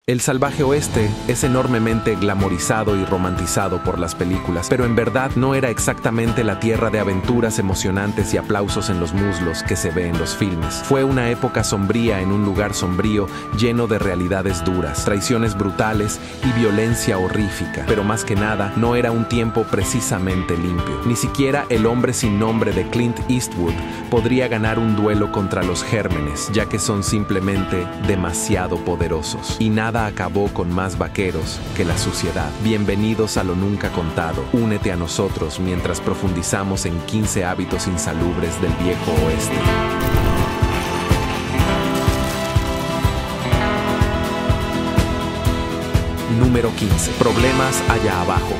El salvaje oeste es enormemente glamorizado y romantizado por las películas, pero en verdad no era exactamente la tierra de aventuras emocionantes y aplausos en los muslos que se ve en los filmes. Fue una época sombría en un lugar sombrío, lleno de realidades duras, traiciones brutales y violencia horrífica. Pero más que nada, no era un tiempo precisamente limpio. Ni siquiera el hombre sin nombre de Clint Eastwood podría ganar un duelo contra los gérmenes, ya que son simplemente demasiado poderosos. Y nada acabó con más vaqueros que la suciedad. Bienvenidos a Lo Nunca Contado. Únete a nosotros mientras profundizamos en 15 hábitos insalubres del viejo oeste. Número 15. Problemas allá abajo.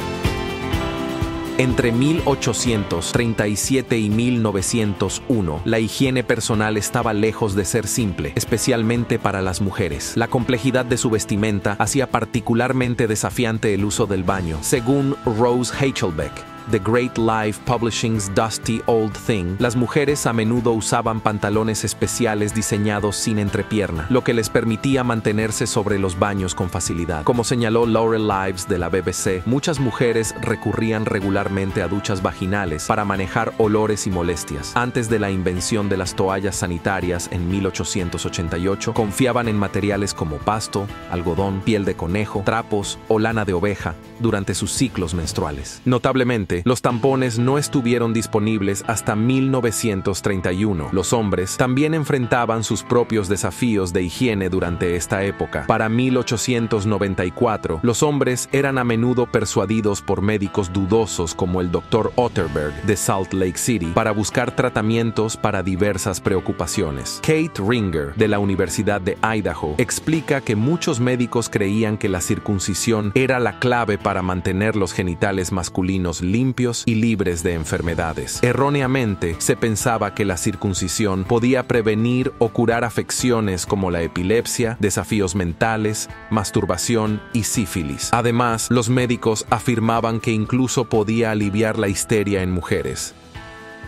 Entre 1837 y 1901, la higiene personal estaba lejos de ser simple, especialmente para las mujeres. La complejidad de su vestimenta hacía particularmente desafiante el uso del baño. Según Rose Hachelbeck, The Great Life Publishing's Dusty Old Thing, las mujeres a menudo usaban pantalones especiales diseñados sin entrepierna, lo que les permitía mantenerse sobre los baños con facilidad. Como señaló Laurel Lives de la BBC, muchas mujeres recurrían regularmente a duchas vaginales para manejar olores y molestias. Antes de la invención de las toallas sanitarias en 1888, confiaban en materiales como pasto, algodón, piel de conejo, trapos o lana de oveja durante sus ciclos menstruales. Notablemente, los tampones no estuvieron disponibles hasta 1931. Los hombres también enfrentaban sus propios desafíos de higiene durante esta época. Para 1894, los hombres eran a menudo persuadidos por médicos dudosos como el Dr. Otterberg de Salt Lake City para buscar tratamientos para diversas preocupaciones. Kate Ringer, de la Universidad de Idaho, explica que muchos médicos creían que la circuncisión era la clave para mantener los genitales masculinos limpios y libres de enfermedades. Erróneamente, se pensaba que la circuncisión podía prevenir o curar afecciones como la epilepsia, desafíos mentales, masturbación y sífilis. Además, los médicos afirmaban que incluso podía aliviar la histeria en mujeres.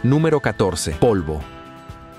Número 14. Polvo.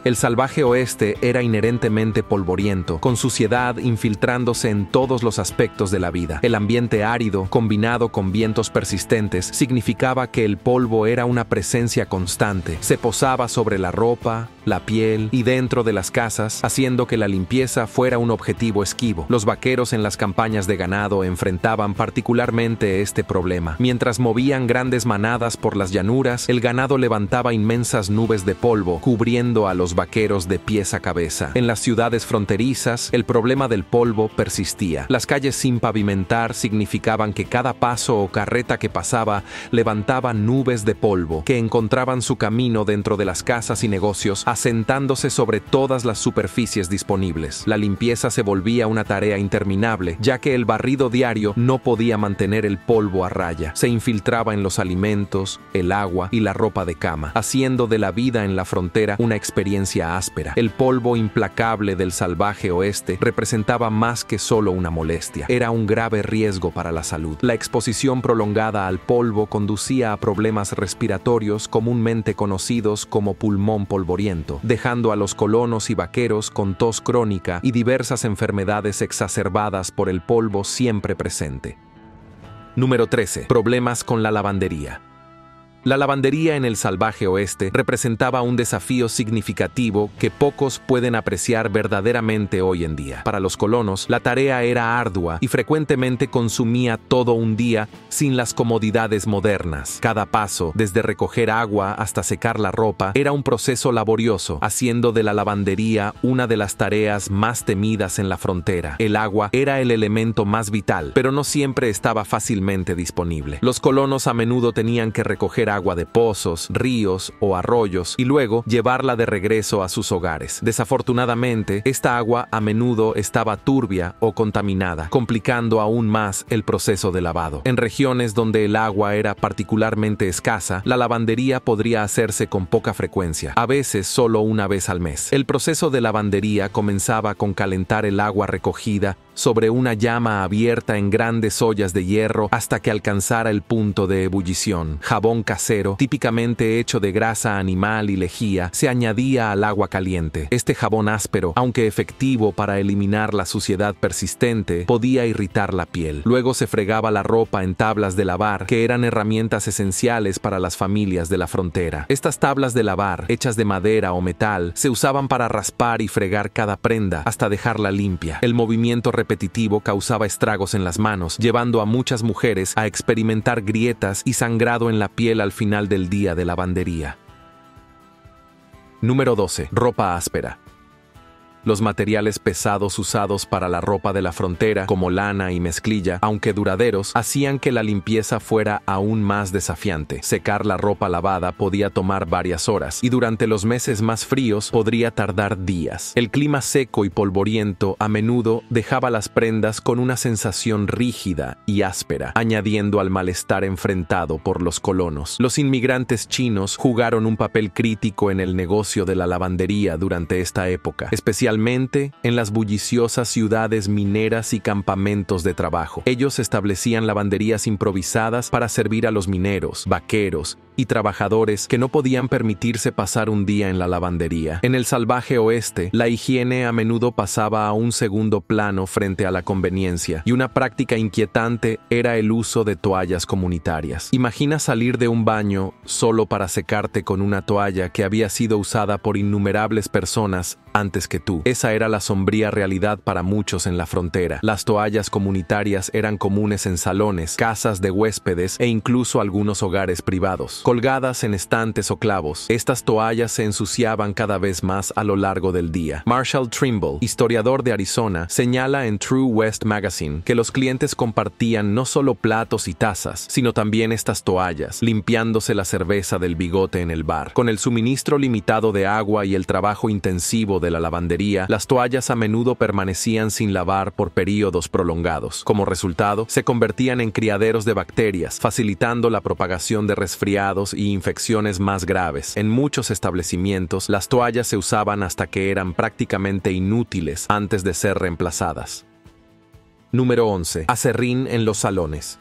El salvaje oeste era inherentemente polvoriento, con suciedad infiltrándose en todos los aspectos de la vida. El ambiente árido, combinado con vientos persistentes, significaba que el polvo era una presencia constante. Se posaba sobre la ropa, la piel y dentro de las casas, haciendo que la limpieza fuera un objetivo esquivo. Los vaqueros en las campañas de ganado enfrentaban particularmente este problema. Mientras movían grandes manadas por las llanuras, el ganado levantaba inmensas nubes de polvo, cubriendo a los vaqueros de pies a cabeza. En las ciudades fronterizas, el problema del polvo persistía. Las calles sin pavimentar significaban que cada paso o carreta que pasaba levantaba nubes de polvo, que encontraban su camino dentro de las casas y negocios, asentándose sobre todas las superficies disponibles. La limpieza se volvía una tarea interminable, ya que el barrido diario no podía mantener el polvo a raya. Se infiltraba en los alimentos, el agua y la ropa de cama, haciendo de la vida en la frontera una experiencia áspera. El polvo implacable del salvaje oeste representaba más que solo una molestia. Era un grave riesgo para la salud. La exposición prolongada al polvo conducía a problemas respiratorios comúnmente conocidos como pulmón polvoriento, dejando a los colonos y vaqueros con tos crónica y diversas enfermedades exacerbadas por el polvo siempre presente. Número 13. Problemas con la lavandería. La lavandería en el salvaje oeste representaba un desafío significativo que pocos pueden apreciar verdaderamente hoy en día. Para los colonos, la tarea era ardua y frecuentemente consumía todo un día sin las comodidades modernas. Cada paso, desde recoger agua hasta secar la ropa, era un proceso laborioso, haciendo de la lavandería una de las tareas más temidas en la frontera. El agua era el elemento más vital, pero no siempre estaba fácilmente disponible. Los colonos a menudo tenían que recoger agua de pozos, ríos o arroyos y luego llevarla de regreso a sus hogares. Desafortunadamente, esta agua a menudo estaba turbia o contaminada, complicando aún más el proceso de lavado. En regiones donde el agua era particularmente escasa, la lavandería podría hacerse con poca frecuencia, a veces solo una vez al mes. El proceso de lavandería comenzaba con calentar el agua recogida sobre una llama abierta en grandes ollas de hierro hasta que alcanzara el punto de ebullición. Jabón casero, típicamente hecho de grasa animal y lejía, se añadía al agua caliente. Este jabón áspero, aunque efectivo para eliminar la suciedad persistente, podía irritar la piel. Luego se fregaba la ropa en tablas de lavar, que eran herramientas esenciales para las familias de la frontera. Estas tablas de lavar, hechas de madera o metal, se usaban para raspar y fregar cada prenda hasta dejarla limpia. El movimiento repetitivo causaba estragos en las manos, llevando a muchas mujeres a experimentar grietas y sangrado en la piel al final del día de lavandería. Número 12. Ropa áspera. Los materiales pesados usados para la ropa de la frontera, como lana y mezclilla, aunque duraderos, hacían que la limpieza fuera aún más desafiante. Secar la ropa lavada podía tomar varias horas, y durante los meses más fríos podría tardar días. El clima seco y polvoriento a menudo dejaba las prendas con una sensación rígida y áspera, añadiendo al malestar enfrentado por los colonos. Los inmigrantes chinos jugaron un papel crítico en el negocio de la lavandería durante esta época, especialmente en las bulliciosas ciudades mineras y campamentos de trabajo. Ellos establecían lavanderías improvisadas para servir a los mineros, vaqueros y trabajadores que no podían permitirse pasar un día en la lavandería. En el salvaje oeste, la higiene a menudo pasaba a un segundo plano frente a la conveniencia, y una práctica inquietante era el uso de toallas comunitarias. Imagina salir de un baño solo para secarte con una toalla que había sido usada por innumerables personas antes que tú. Esa era la sombría realidad para muchos en la frontera. Las toallas comunitarias eran comunes en salones, casas de huéspedes e incluso algunos hogares privados. Colgadas en estantes o clavos, estas toallas se ensuciaban cada vez más a lo largo del día. Marshall Trimble, historiador de Arizona, señala en True West Magazine que los clientes compartían no solo platos y tazas, sino también estas toallas, limpiándose la cerveza del bigote en el bar. Con el suministro limitado de agua y el trabajo intensivo de la lavandería, las toallas a menudo permanecían sin lavar por períodos prolongados. Como resultado, se convertían en criaderos de bacterias, facilitando la propagación de resfriados y infecciones más graves. En muchos establecimientos, las toallas se usaban hasta que eran prácticamente inútiles antes de ser reemplazadas. Número 11. Aserrín en los salones.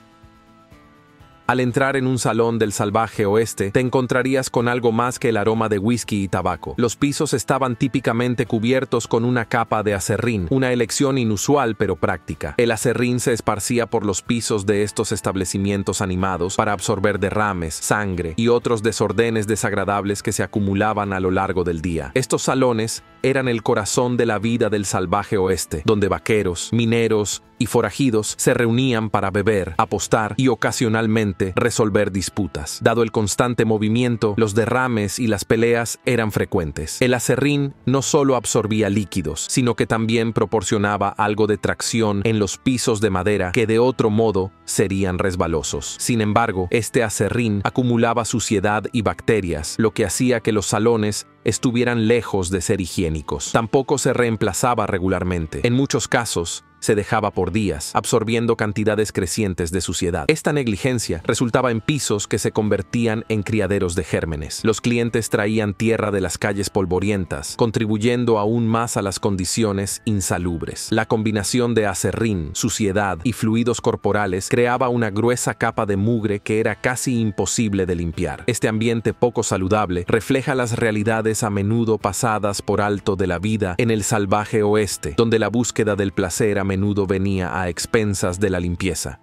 Al entrar en un salón del salvaje oeste, te encontrarías con algo más que el aroma de whisky y tabaco. Los pisos estaban típicamente cubiertos con una capa de aserrín, una elección inusual pero práctica. El aserrín se esparcía por los pisos de estos establecimientos animados para absorber derrames, sangre y otros desórdenes desagradables que se acumulaban a lo largo del día. Estos salones eran el corazón de la vida del salvaje oeste, donde vaqueros, mineros y forajidos se reunían para beber, apostar y ocasionalmente resolver disputas. Dado el constante movimiento, los derrames y las peleas eran frecuentes. El aserrín no solo absorbía líquidos, sino que también proporcionaba algo de tracción en los pisos de madera que de otro modo serían resbalosos. Sin embargo, este aserrín acumulaba suciedad y bacterias, lo que hacía que los salones estuvieran lejos de ser higiénicos. Tampoco se reemplazaba regularmente. En muchos casos, se dejaba por días, absorbiendo cantidades crecientes de suciedad. Esta negligencia resultaba en pisos que se convertían en criaderos de gérmenes. Los clientes traían tierra de las calles polvorientas, contribuyendo aún más a las condiciones insalubres. La combinación de aserrín, suciedad y fluidos corporales creaba una gruesa capa de mugre que era casi imposible de limpiar. Este ambiente poco saludable refleja las realidades a menudo pasadas por alto de la vida en el salvaje oeste, donde la búsqueda del placer a menudo venía a expensas de la limpieza.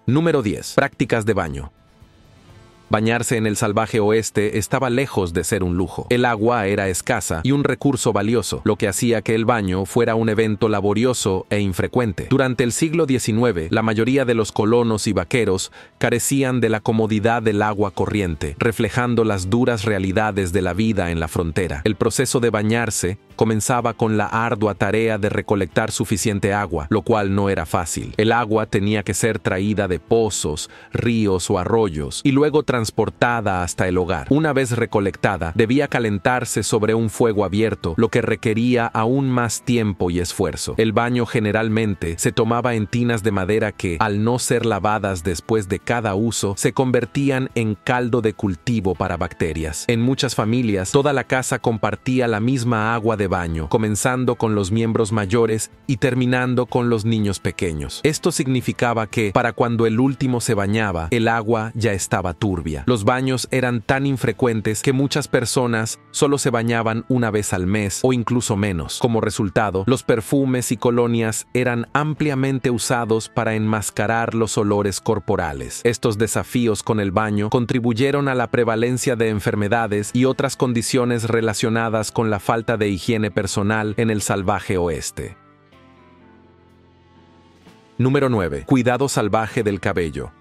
Número 10. Prácticas de baño. Bañarse en el salvaje oeste estaba lejos de ser un lujo. El agua era escasa y un recurso valioso, lo que hacía que el baño fuera un evento laborioso e infrecuente. Durante el siglo XIX, la mayoría de los colonos y vaqueros carecían de la comodidad del agua corriente, reflejando las duras realidades de la vida en la frontera. El proceso de bañarse comenzaba con la ardua tarea de recolectar suficiente agua, lo cual no era fácil. El agua tenía que ser traída de pozos, ríos o arroyos y luego transportada hasta el hogar. Una vez recolectada, debía calentarse sobre un fuego abierto, lo que requería aún más tiempo y esfuerzo. El baño generalmente se tomaba en tinas de madera que, al no ser lavadas después de cada uso, se convertían en caldo de cultivo para bacterias. En muchas familias, toda la casa compartía la misma agua de de baño, comenzando con los miembros mayores y terminando con los niños pequeños. Esto significaba que, para cuando el último se bañaba, el agua ya estaba turbia. Los baños eran tan infrecuentes que muchas personas solo se bañaban una vez al mes o incluso menos. Como resultado, los perfumes y colonias eran ampliamente usados para enmascarar los olores corporales. Estos desafíos con el baño contribuyeron a la prevalencia de enfermedades y otras condiciones relacionadas con la falta de higiene personal en el salvaje oeste. Número 9. Cuidado salvaje del cabello.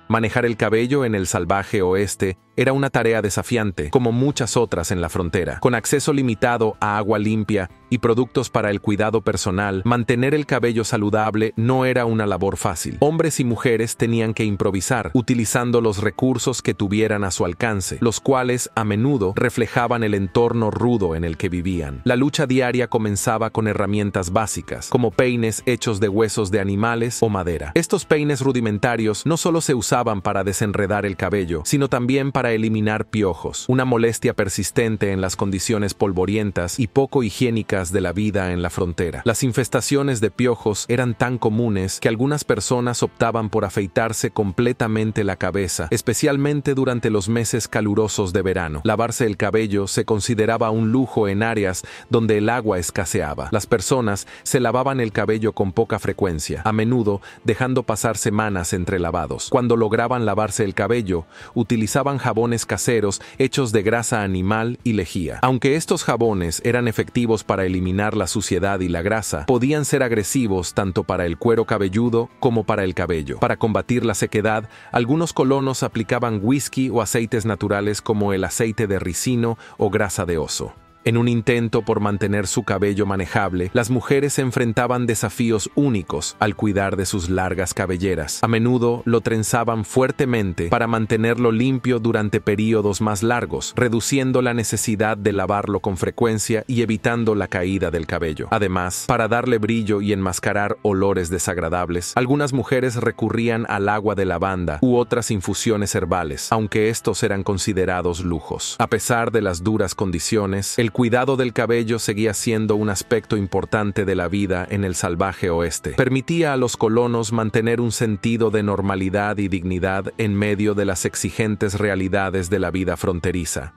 Manejar el cabello en el salvaje oeste era una tarea desafiante, como muchas otras en la frontera. Con acceso limitado a agua limpia y productos para el cuidado personal, mantener el cabello saludable no era una labor fácil. Hombres y mujeres tenían que improvisar, utilizando los recursos que tuvieran a su alcance, los cuales a menudo reflejaban el entorno rudo en el que vivían. La lucha diaria comenzaba con herramientas básicas, como peines hechos de huesos de animales o madera. Estos peines rudimentarios no solo se usaban para desenredar el cabello, sino también para eliminar piojos, una molestia persistente en las condiciones polvorientas y poco higiénicas de la vida en la frontera. Las infestaciones de piojos eran tan comunes que algunas personas optaban por afeitarse completamente la cabeza, especialmente durante los meses calurosos de verano. Lavarse el cabello se consideraba un lujo en áreas donde el agua escaseaba. Las personas se lavaban el cabello con poca frecuencia, a menudo dejando pasar semanas entre lavados. Cuando lograban lavarse el cabello, utilizaban jabones caseros hechos de grasa animal y lejía. Aunque estos jabones eran efectivos para eliminar la suciedad y la grasa, podían ser agresivos tanto para el cuero cabelludo como para el cabello. Para combatir la sequedad, algunos colonos aplicaban whisky o aceites naturales como el aceite de ricino o grasa de oso. En un intento por mantener su cabello manejable, las mujeres se enfrentaban desafíos únicos al cuidar de sus largas cabelleras. A menudo lo trenzaban fuertemente para mantenerlo limpio durante períodos más largos, reduciendo la necesidad de lavarlo con frecuencia y evitando la caída del cabello. Además, para darle brillo y enmascarar olores desagradables, algunas mujeres recurrían al agua de lavanda u otras infusiones herbales, aunque estos eran considerados lujos. A pesar de las duras condiciones, el cuidado del cabello seguía siendo un aspecto importante de la vida en el salvaje oeste. Permitía a los colonos mantener un sentido de normalidad y dignidad en medio de las exigentes realidades de la vida fronteriza.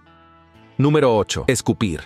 Número 8. Escupir.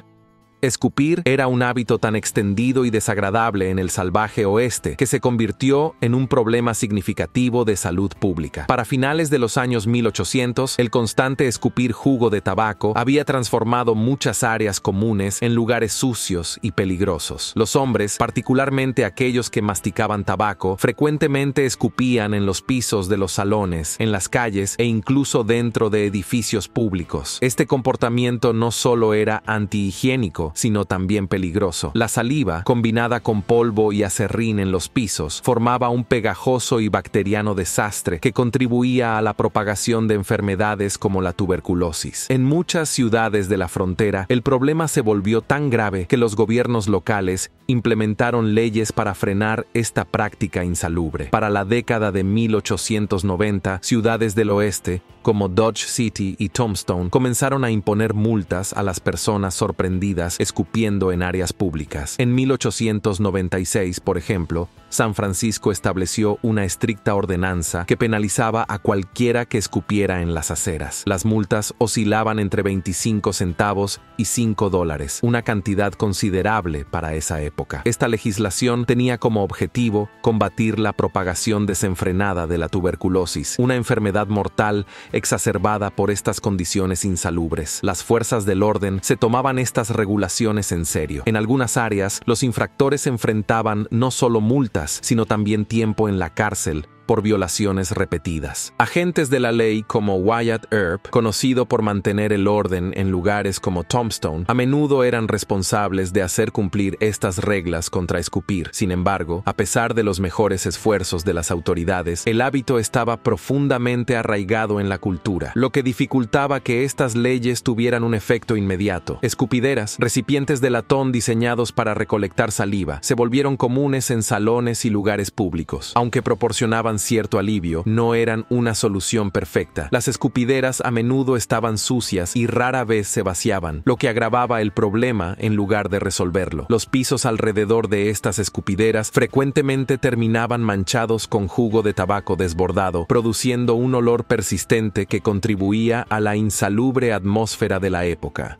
Escupir era un hábito tan extendido y desagradable en el salvaje oeste que se convirtió en un problema significativo de salud pública. Para finales de los años 1800, el constante escupir jugo de tabaco había transformado muchas áreas comunes en lugares sucios y peligrosos. Los hombres, particularmente aquellos que masticaban tabaco, frecuentemente escupían en los pisos de los salones, en las calles e incluso dentro de edificios públicos. Este comportamiento no solo era antihigiénico, sino también peligroso. La saliva, combinada con polvo y aserrín en los pisos, formaba un pegajoso y bacteriano desastre que contribuía a la propagación de enfermedades como la tuberculosis. En muchas ciudades de la frontera, el problema se volvió tan grave que los gobiernos locales implementaron leyes para frenar esta práctica insalubre. Para la década de 1890, ciudades del oeste, como Dodge City y Tombstone, comenzaron a imponer multas a las personas sorprendidas escupiendo en áreas públicas. En 1896, por ejemplo, San Francisco estableció una estricta ordenanza que penalizaba a cualquiera que escupiera en las aceras. Las multas oscilaban entre 25 centavos y $5, una cantidad considerable para esa época. Esta legislación tenía como objetivo combatir la propagación desenfrenada de la tuberculosis, una enfermedad mortal exacerbada por estas condiciones insalubres. Las fuerzas del orden se tomaban estas regulaciones en serio. En algunas áreas, los infractores enfrentaban no solo multas, sino también tiempo en la cárcel por violaciones repetidas. Agentes de la ley como Wyatt Earp, conocido por mantener el orden en lugares como Tombstone, a menudo eran responsables de hacer cumplir estas reglas contra escupir. Sin embargo, a pesar de los mejores esfuerzos de las autoridades, el hábito estaba profundamente arraigado en la cultura, lo que dificultaba que estas leyes tuvieran un efecto inmediato. Escupideras, recipientes de latón diseñados para recolectar saliva, se volvieron comunes en salones y lugares públicos. Aunque proporcionaban daban cierto alivio, no eran una solución perfecta. Las escupideras a menudo estaban sucias y rara vez se vaciaban, lo que agravaba el problema en lugar de resolverlo. Los pisos alrededor de estas escupideras frecuentemente terminaban manchados con jugo de tabaco desbordado, produciendo un olor persistente que contribuía a la insalubre atmósfera de la época.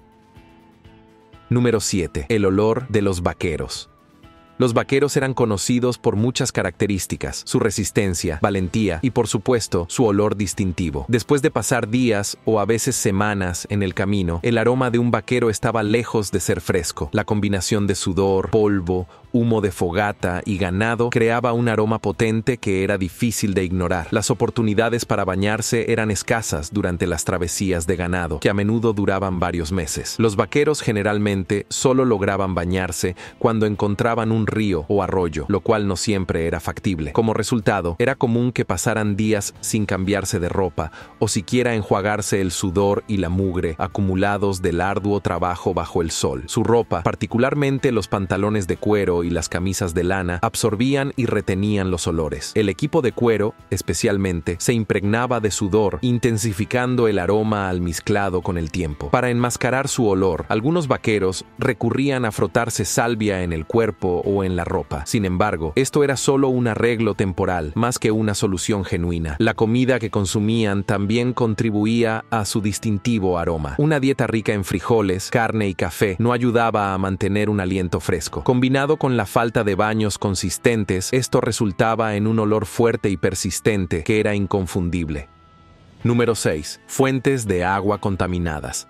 Número 7. El olor de los vaqueros. Los vaqueros eran conocidos por muchas características: su resistencia, valentía y, por supuesto, su olor distintivo. Después de pasar días o a veces semanas en el camino, el aroma de un vaquero estaba lejos de ser fresco. La combinación de sudor, polvo, humo de fogata y ganado creaba un aroma potente que era difícil de ignorar. Las oportunidades para bañarse eran escasas durante las travesías de ganado, que a menudo duraban varios meses. Los vaqueros generalmente solo lograban bañarse cuando encontraban un río o arroyo, lo cual no siempre era factible. Como resultado, era común que pasaran días sin cambiarse de ropa o siquiera enjuagarse el sudor y la mugre acumulados del arduo trabajo bajo el sol. Su ropa, particularmente los pantalones de cuero y las camisas de lana, absorbían y retenían los olores. El equipo de cuero, especialmente, se impregnaba de sudor, intensificando el aroma almizclado con el tiempo. Para enmascarar su olor, algunos vaqueros recurrían a frotarse salvia en el cuerpo o en la ropa. Sin embargo, esto era solo un arreglo temporal, más que una solución genuina. La comida que consumían también contribuía a su distintivo aroma. Una dieta rica en frijoles, carne y café no ayudaba a mantener un aliento fresco. Combinado con la falta de baños consistentes, esto resultaba en un olor fuerte y persistente que era inconfundible. Número 6. Fuentes de agua contaminadas.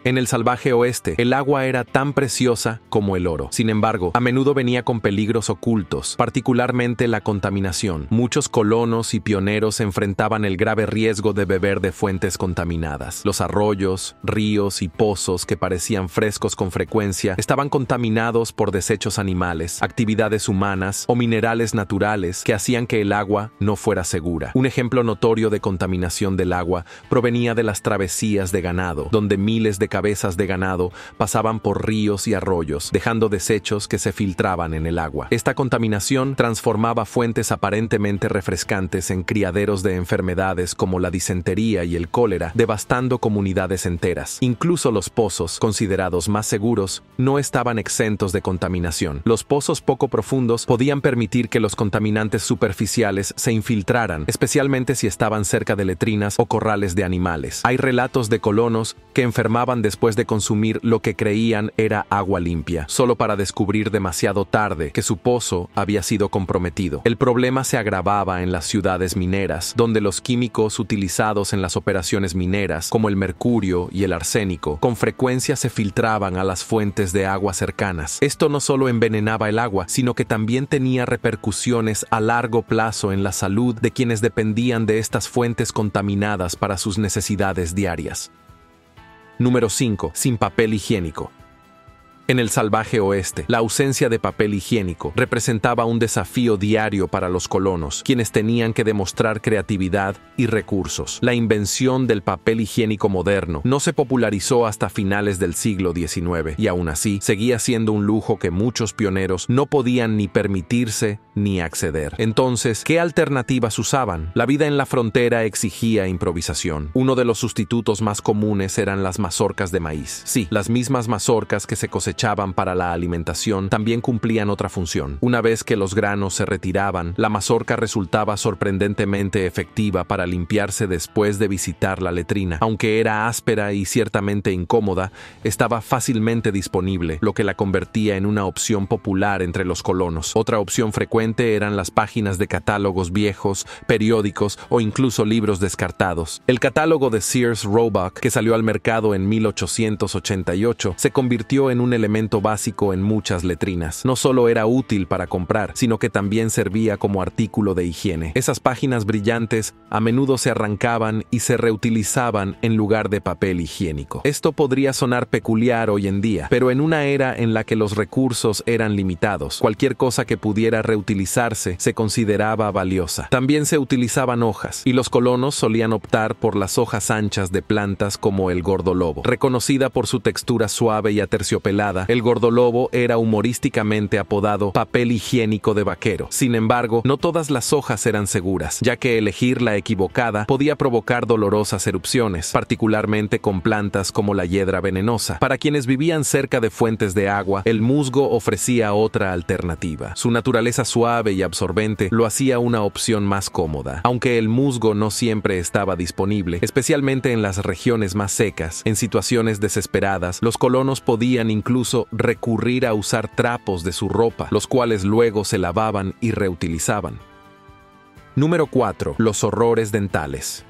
En el salvaje oeste, el agua era tan preciosa como el oro. Sin embargo, a menudo venía con peligros ocultos, particularmente la contaminación. Muchos colonos y pioneros enfrentaban el grave riesgo de beber de fuentes contaminadas. Los arroyos, ríos y pozos que parecían frescos con frecuencia estaban contaminados por desechos animales, actividades humanas o minerales naturales que hacían que el agua no fuera segura. Un ejemplo notorio de contaminación del agua provenía de las travesías de ganado, donde miles de cabezas de ganado pasaban por ríos y arroyos, dejando desechos que se filtraban en el agua. Esta contaminación transformaba fuentes aparentemente refrescantes en criaderos de enfermedades como la disentería y el cólera, devastando comunidades enteras. Incluso los pozos, considerados más seguros, no estaban exentos de contaminación. Los pozos poco profundos podían permitir que los contaminantes superficiales se infiltraran, especialmente si estaban cerca de letrinas o corrales de animales. Hay relatos de colonos que enfermaban después de consumir lo que creían era agua limpia, solo para descubrir demasiado tarde que su pozo había sido comprometido. El problema se agravaba en las ciudades mineras, donde los químicos utilizados en las operaciones mineras, como el mercurio y el arsénico, con frecuencia se filtraban a las fuentes de agua cercanas. Esto no solo envenenaba el agua, sino que también tenía repercusiones a largo plazo en la salud de quienes dependían de estas fuentes contaminadas para sus necesidades diarias. Número 5. Sin papel higiénico. En el salvaje oeste, la ausencia de papel higiénico representaba un desafío diario para los colonos, quienes tenían que demostrar creatividad y recursos. La invención del papel higiénico moderno no se popularizó hasta finales del siglo XIX, y aún así seguía siendo un lujo que muchos pioneros no podían ni permitirse ni acceder. Entonces, ¿qué alternativas usaban? La vida en la frontera exigía improvisación. Uno de los sustitutos más comunes eran las mazorcas de maíz. Sí, las mismas mazorcas que se cosechaban para la alimentación también cumplían otra función. Una vez que los granos se retiraban, la mazorca resultaba sorprendentemente efectiva para limpiarse después de visitar la letrina. Aunque era áspera y ciertamente incómoda, estaba fácilmente disponible, lo que la convertía en una opción popular entre los colonos. Otra opción frecuente eran las páginas de catálogos viejos, periódicos o incluso libros descartados. El catálogo de Sears Roebuck, que salió al mercado en 1888, se convirtió en un elemento básico en muchas letrinas. No solo era útil para comprar, sino que también servía como artículo de higiene. Esas páginas brillantes a menudo se arrancaban y se reutilizaban en lugar de papel higiénico. Esto podría sonar peculiar hoy en día, pero en una era en la que los recursos eran limitados, cualquier cosa que pudiera reutilizarse se consideraba valiosa. También se utilizaban hojas, y los colonos solían optar por las hojas anchas de plantas como el gordolobo. Reconocida por su textura suave y aterciopelada, temporada, el gordolobo era humorísticamente apodado papel higiénico de vaquero. Sin embargo, no todas las hojas eran seguras, ya que elegir la equivocada podía provocar dolorosas erupciones, particularmente con plantas como la hiedra venenosa. Para quienes vivían cerca de fuentes de agua, el musgo ofrecía otra alternativa. Su naturaleza suave y absorbente lo hacía una opción más cómoda. Aunque el musgo no siempre estaba disponible, especialmente en las regiones más secas, en situaciones desesperadas, los colonos podían incluso recurrir a usar trapos de su ropa, los cuales luego se lavaban y reutilizaban. Número 4. Los horrores dentales.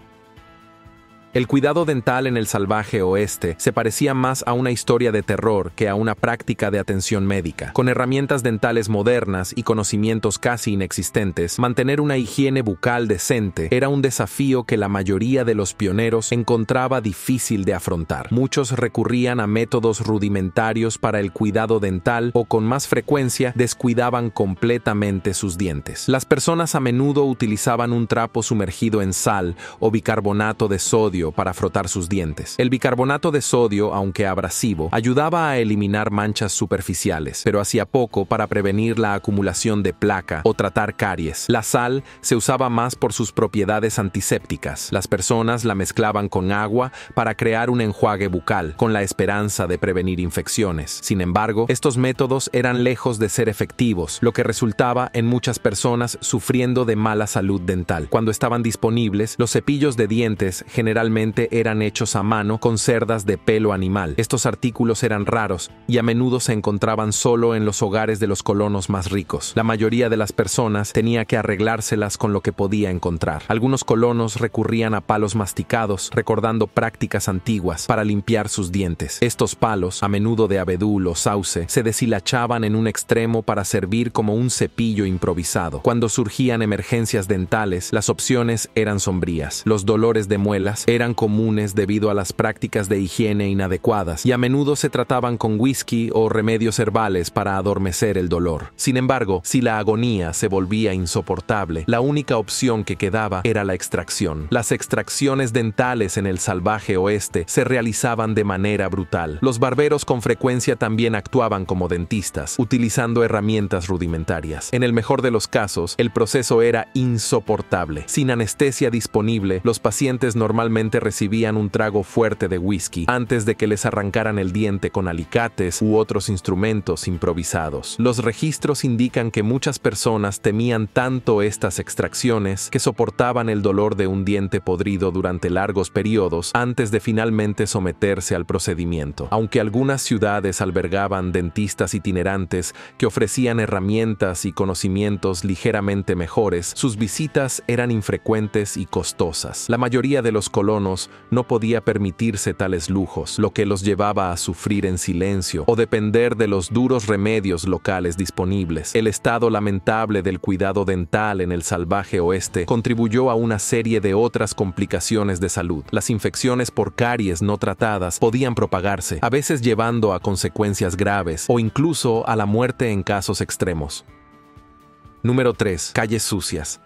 El cuidado dental en el salvaje oeste se parecía más a una historia de terror que a una práctica de atención médica. Con herramientas dentales modernas y conocimientos casi inexistentes, mantener una higiene bucal decente era un desafío que la mayoría de los pioneros encontraba difícil de afrontar. Muchos recurrían a métodos rudimentarios para el cuidado dental o, con más frecuencia, descuidaban completamente sus dientes. Las personas a menudo utilizaban un trapo sumergido en sal o bicarbonato de sodio para frotar sus dientes. El bicarbonato de sodio, aunque abrasivo, ayudaba a eliminar manchas superficiales, pero hacía poco para prevenir la acumulación de placa o tratar caries. La sal se usaba más por sus propiedades antisépticas. Las personas la mezclaban con agua para crear un enjuague bucal, con la esperanza de prevenir infecciones. Sin embargo, estos métodos eran lejos de ser efectivos, lo que resultaba en muchas personas sufriendo de mala salud dental. Cuando estaban disponibles, los cepillos de dientes generalmente eran hechos a mano con cerdas de pelo animal. Estos artículos eran raros y a menudo se encontraban solo en los hogares de los colonos más ricos. La mayoría de las personas tenía que arreglárselas con lo que podía encontrar. Algunos colonos recurrían a palos masticados, recordando prácticas antiguas para limpiar sus dientes. Estos palos, a menudo de abedul o sauce, se deshilachaban en un extremo para servir como un cepillo improvisado. Cuando surgían emergencias dentales, las opciones eran sombrías. Los dolores de muelas eran comunes debido a las prácticas de higiene inadecuadas y a menudo se trataban con whisky o remedios herbales para adormecer el dolor. Sin embargo, si la agonía se volvía insoportable, la única opción que quedaba era la extracción. Las extracciones dentales en el salvaje oeste se realizaban de manera brutal. Los barberos con frecuencia también actuaban como dentistas, utilizando herramientas rudimentarias. En el mejor de los casos, el proceso era insoportable. Sin anestesia disponible, los pacientes normalmente recibían un trago fuerte de whisky antes de que les arrancaran el diente con alicates u otros instrumentos improvisados. Los registros indican que muchas personas temían tanto estas extracciones que soportaban el dolor de un diente podrido durante largos periodos antes de finalmente someterse al procedimiento. Aunque algunas ciudades albergaban dentistas itinerantes que ofrecían herramientas y conocimientos ligeramente mejores, sus visitas eran infrecuentes y costosas. La mayoría de los colonos no podía permitirse tales lujos, lo que los llevaba a sufrir en silencio o depender de los duros remedios locales disponibles. El estado lamentable del cuidado dental en el salvaje oeste contribuyó a una serie de otras complicaciones de salud. Las infecciones por caries no tratadas podían propagarse, a veces llevando a consecuencias graves o incluso a la muerte en casos extremos. Número 3. Calles sucias.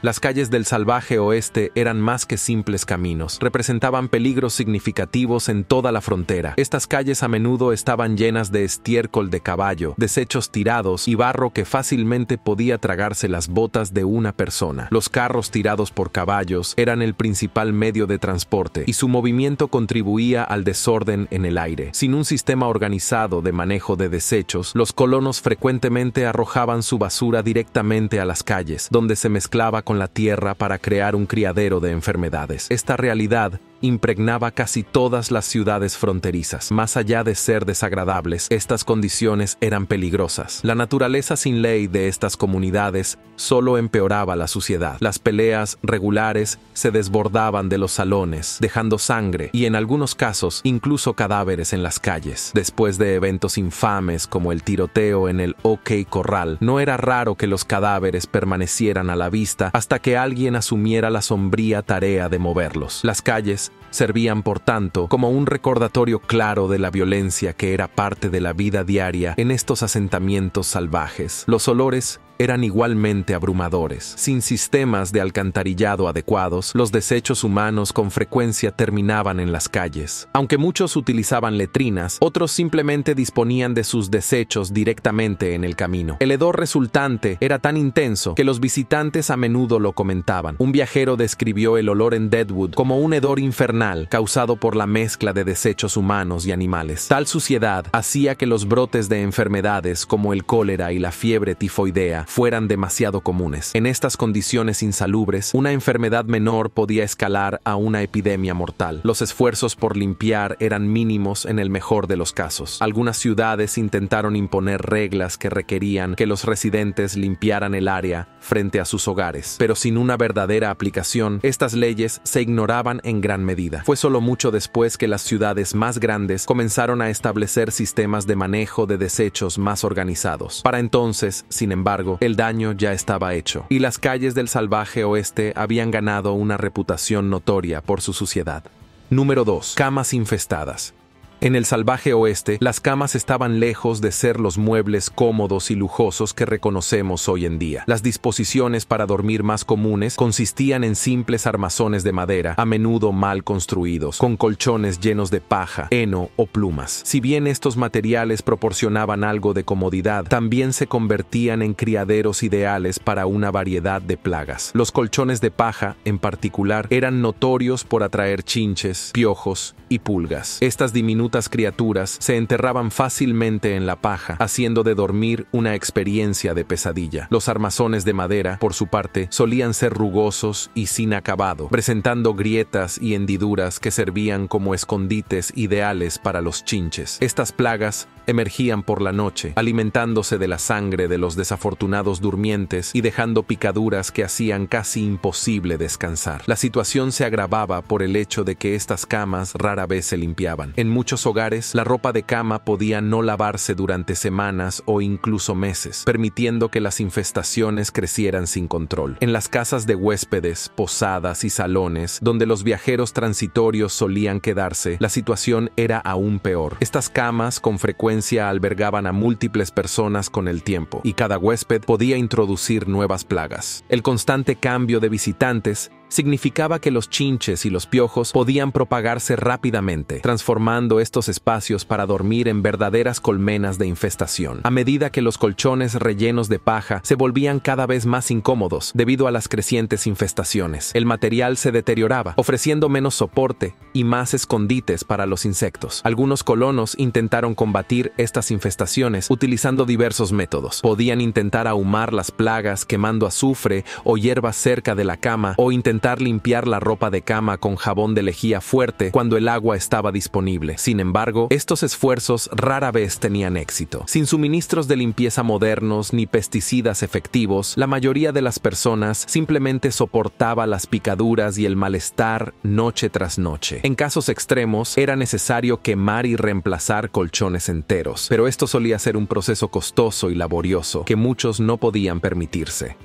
Las calles del salvaje oeste eran más que simples caminos, representaban peligros significativos en toda la frontera. Estas calles a menudo estaban llenas de estiércol de caballo, desechos tirados y barro que fácilmente podía tragarse las botas de una persona. Los carros tirados por caballos eran el principal medio de transporte y su movimiento contribuía al desorden en el aire. Sin un sistema organizado de manejo de desechos, los colonos frecuentemente arrojaban su basura directamente a las calles, donde se mezclaba con la tierra para crear un criadero de enfermedades. Esta realidad impregnaba casi todas las ciudades fronterizas. Más allá de ser desagradables, estas condiciones eran peligrosas. La naturaleza sin ley de estas comunidades solo empeoraba la suciedad. Las peleas regulares se desbordaban de los salones, dejando sangre y, en algunos casos, incluso cadáveres en las calles. Después de eventos infames como el tiroteo en el OK Corral, no era raro que los cadáveres permanecieran a la vista hasta que alguien asumiera la sombría tarea de moverlos. Las calles servían, por tanto, como un recordatorio claro de la violencia que era parte de la vida diaria en estos asentamientos salvajes. Los olores eran igualmente abrumadores. Sin sistemas de alcantarillado adecuados, los desechos humanos con frecuencia terminaban en las calles. Aunque muchos utilizaban letrinas, otros simplemente disponían de sus desechos directamente en el camino. El hedor resultante era tan intenso que los visitantes a menudo lo comentaban. Un viajero describió el olor en Deadwood como un hedor infernal causado por la mezcla de desechos humanos y animales. Tal suciedad hacía que los brotes de enfermedades como el cólera y la fiebre tifoidea fueran demasiado comunes. En estas condiciones insalubres, una enfermedad menor podía escalar a una epidemia mortal. Los esfuerzos por limpiar eran mínimos en el mejor de los casos. Algunas ciudades intentaron imponer reglas que requerían que los residentes limpiaran el área frente a sus hogares, pero sin una verdadera aplicación, estas leyes se ignoraban en gran medida. Fue solo mucho después que las ciudades más grandes comenzaron a establecer sistemas de manejo de desechos más organizados. Para entonces, sin embargo, el daño ya estaba hecho, y las calles del salvaje oeste habían ganado una reputación notoria por su suciedad. Número 2. Camas infestadas. En el salvaje oeste, las camas estaban lejos de ser los muebles cómodos y lujosos que reconocemos hoy en día. Las disposiciones para dormir más comunes consistían en simples armazones de madera, a menudo mal construidos, con colchones llenos de paja, heno o plumas. Si bien estos materiales proporcionaban algo de comodidad, también se convertían en criaderos ideales para una variedad de plagas. Los colchones de paja, en particular, eran notorios por atraer chinches, piojos y pulgas. Estas diminutas criaturas se enterraban fácilmente en la paja, haciendo de dormir una experiencia de pesadilla. Los armazones de madera, por su parte, solían ser rugosos y sin acabado, presentando grietas y hendiduras que servían como escondites ideales para los chinches. Estas plagas emergían por la noche, alimentándose de la sangre de los desafortunados durmientes y dejando picaduras que hacían casi imposible descansar. La situación se agravaba por el hecho de que estas camas rara vez se limpiaban. En muchos hogares, la ropa de cama podía no lavarse durante semanas o incluso meses, permitiendo que las infestaciones crecieran sin control. En las casas de huéspedes, posadas y salones, donde los viajeros transitorios solían quedarse, la situación era aún peor. Estas camas con frecuencia albergaban a múltiples personas con el tiempo, y cada huésped podía introducir nuevas plagas. El constante cambio de visitantes significaba que los chinches y los piojos podían propagarse rápidamente, transformando estos espacios para dormir en verdaderas colmenas de infestación. A medida que los colchones rellenos de paja se volvían cada vez más incómodos debido a las crecientes infestaciones, el material se deterioraba, ofreciendo menos soporte y más escondites para los insectos. Algunos colonos intentaron combatir estas infestaciones utilizando diversos métodos. Podían intentar ahumar las plagas quemando azufre o hierbas cerca de la cama, o intentar limpiar la ropa de cama con jabón de lejía fuerte cuando el agua estaba disponible. Sin embargo, estos esfuerzos rara vez tenían éxito. Sin suministros de limpieza modernos ni pesticidas efectivos, la mayoría de las personas simplemente soportaba las picaduras y el malestar noche tras noche. En casos extremos, era necesario quemar y reemplazar colchones enteros, pero esto solía ser un proceso costoso y laborioso que muchos no podían permitirse.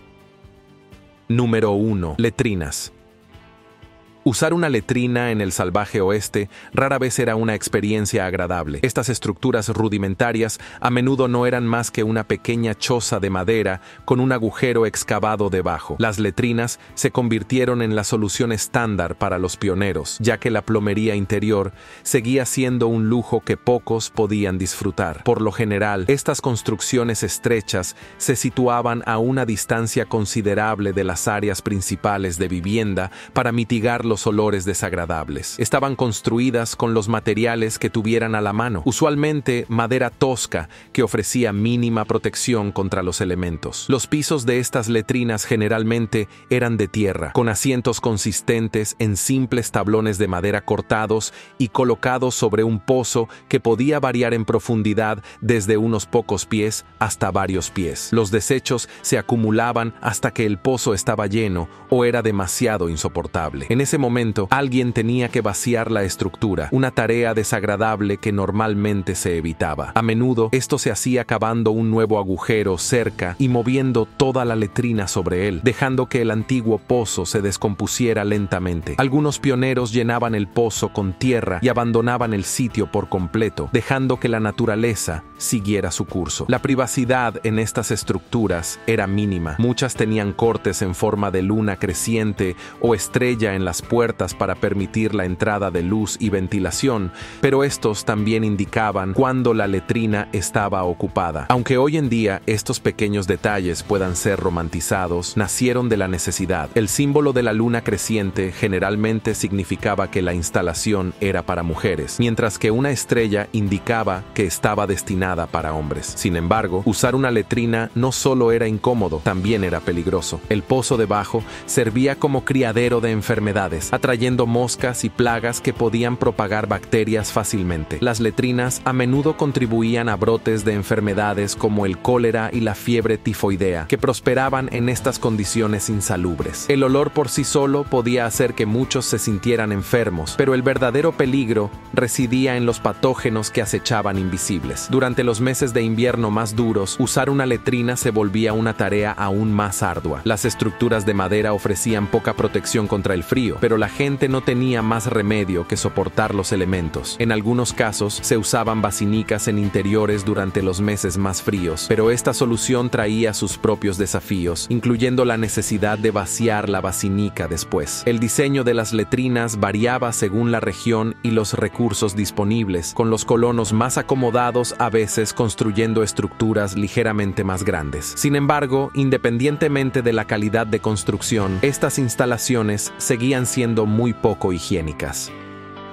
Número 1. Letrinas. Usar una letrina en el salvaje oeste rara vez era una experiencia agradable. Estas estructuras rudimentarias a menudo no eran más que una pequeña choza de madera con un agujero excavado debajo. Las letrinas se convirtieron en la solución estándar para los pioneros, ya que la plomería interior seguía siendo un lujo que pocos podían disfrutar. Por lo general, estas construcciones estrechas se situaban a una distancia considerable de las áreas principales de vivienda para mitigar los olores desagradables. Estaban construidas con los materiales que tuvieran a la mano, usualmente madera tosca que ofrecía mínima protección contra los elementos. Los pisos de estas letrinas generalmente eran de tierra, con asientos consistentes en simples tablones de madera cortados y colocados sobre un pozo que podía variar en profundidad desde unos pocos pies hasta varios pies. Los desechos se acumulaban hasta que el pozo estaba lleno o era demasiado insoportable. En ese momento, alguien tenía que vaciar la estructura, una tarea desagradable que normalmente se evitaba. A menudo, esto se hacía cavando un nuevo agujero cerca y moviendo toda la letrina sobre él, dejando que el antiguo pozo se descompusiera lentamente. Algunos pioneros llenaban el pozo con tierra y abandonaban el sitio por completo, dejando que la naturaleza siguiera su curso. La privacidad en estas estructuras era mínima. Muchas tenían cortes en forma de luna creciente o estrella en las puertas para permitir la entrada de luz y ventilación, pero estos también indicaban cuando la letrina estaba ocupada. Aunque hoy en día estos pequeños detalles puedan ser romantizados, nacieron de la necesidad. El símbolo de la luna creciente generalmente significaba que la instalación era para mujeres, mientras que una estrella indicaba que estaba destinada para hombres. Sin embargo, usar una letrina no solo era incómodo, también era peligroso. El pozo debajo servía como criadero de enfermedades, atrayendo moscas y plagas que podían propagar bacterias fácilmente. Las letrinas a menudo contribuían a brotes de enfermedades como el cólera y la fiebre tifoidea, que prosperaban en estas condiciones insalubres. El olor por sí solo podía hacer que muchos se sintieran enfermos, pero el verdadero peligro residía en los patógenos que acechaban invisibles. Durante los meses de invierno más duros, usar una letrina se volvía una tarea aún más ardua. Las estructuras de madera ofrecían poca protección contra el frío, pero la gente no tenía más remedio que soportar los elementos. En algunos casos, se usaban basinicas en interiores durante los meses más fríos, pero esta solución traía sus propios desafíos, incluyendo la necesidad de vaciar la basinica después. El diseño de las letrinas variaba según la región y los recursos disponibles, con los colonos más acomodados a veces construyendo estructuras ligeramente más grandes. Sin embargo, independientemente de la calidad de construcción, estas instalaciones seguían siendo muy poco higiénicas.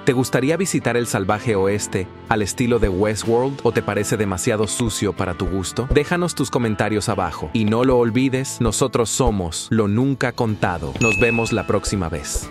¿Te gustaría visitar el salvaje oeste al estilo de Westworld o te parece demasiado sucio para tu gusto? Déjanos tus comentarios abajo y no lo olvides, nosotros somos Lo Nunca Contado. Nos vemos la próxima vez.